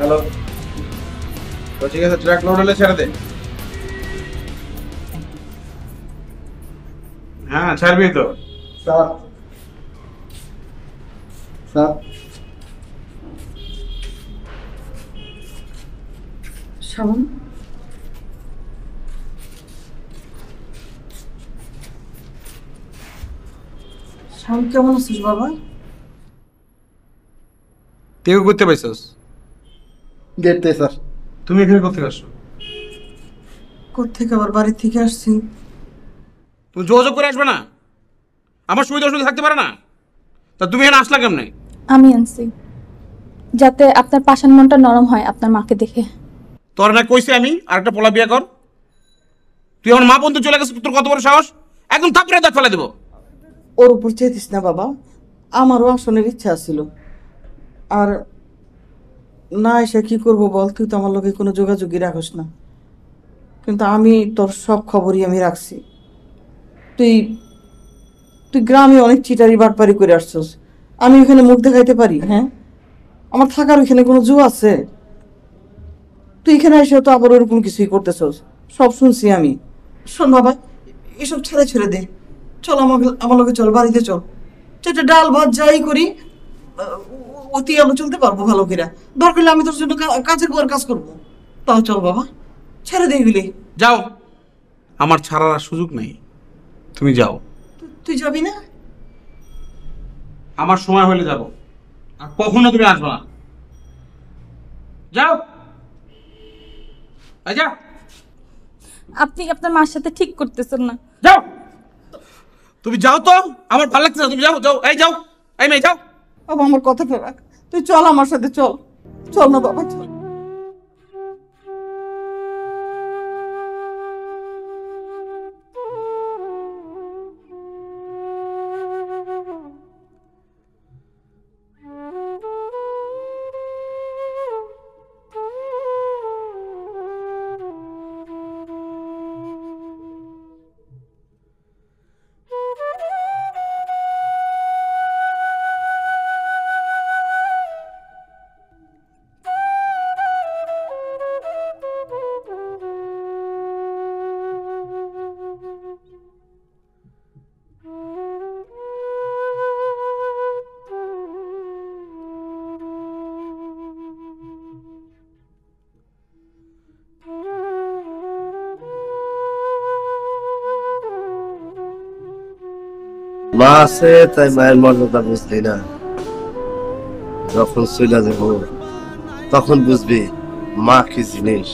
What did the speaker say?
Hello, তো ঠিক আছে, ট্রাক লোড হলে ছেড়ে দে। হ্যাঁ, ছাড়বি তো। স্যার স্যার শাওন, শাওন কেমন আছিস বাবা? তুই করতে পাইছস? গেটতে স্যার। তুমি এখানে কোথেকে আসছো? কোত্থেকে আবার বাড়ি থেকে আসছি। তুমি যোগাযোগ করে আসবে না? আমার সুবিধা অসুবিধা থাকতে পারে না? তা তুমি এখানে আসলা কেমনে? আমি আনছি যাতে আপনার পাষাণ মনটা নরম হয় আপনার মাকে দেখে। তোর না কইছে আমি আর একটা পোলা বিয়ে কর? তুই আমার মা বন্ধু চলে গেছে, তোর কত বড় সাহস! একদম থাপড়ে দাঁত ফেলে দেবো। ওর উপর চেতিস না বাবা, আমারও আসনের ইচ্ছা ছিল। আর না এসে কি করবো বল, তুই তো আমার লোকে কোনো যোগাযোগই রাখিস না। কিন্তু আমি তোর সব খবরই আমি রাখছি। তুই তুই গ্রামে অনেক চিটারি বাটপারি করে আসছস, আমি ওখানে মুখ দেখাইতে পারি? হ্যাঁ, আমার থাকার ওইখানে কোনো জো আছে? তুই এখানে এসে তো আবার ওরকম কিছুই করতেছস, সব শুনছি আমি। শোন বাবা, এসব ছেড়ে ছেড়ে দে, চল আমার লোকে চল, বাড়িতে চল। সেটা ডাল ভাত যাই করি অতি আমরা চলতে পারবো ভালো করে। দরকার হলে আমি তোর জন্য কাজের পর কাজ করবো। তাও চল বাবা, ছেড়ে দে এগুলি। যাও, আমার ছাড়ার আর সুযোগ নেই, তুমি যাও। তুই যাবি না? আমার সময় হলে যাব, আর কখনো তুমি আসবে না। যাও, যাও, আপনি আপনার মার সাথে ঠিক করতেছেন না। যাও। তুমি যাও তো, আমার ভালো লাগছে না। তুমি যাও, যাও, এই যাও, এই মেয়ে যাও। বাবা আমার কথাটা রাখ, তুই চল আমার সাথে, চল। চল না বাবা, চল। মা আছে তাই মায়ের মর্যাদা বুঝলি না, যখন চলে যাব তখন বুঝবি মা কি জিনিস।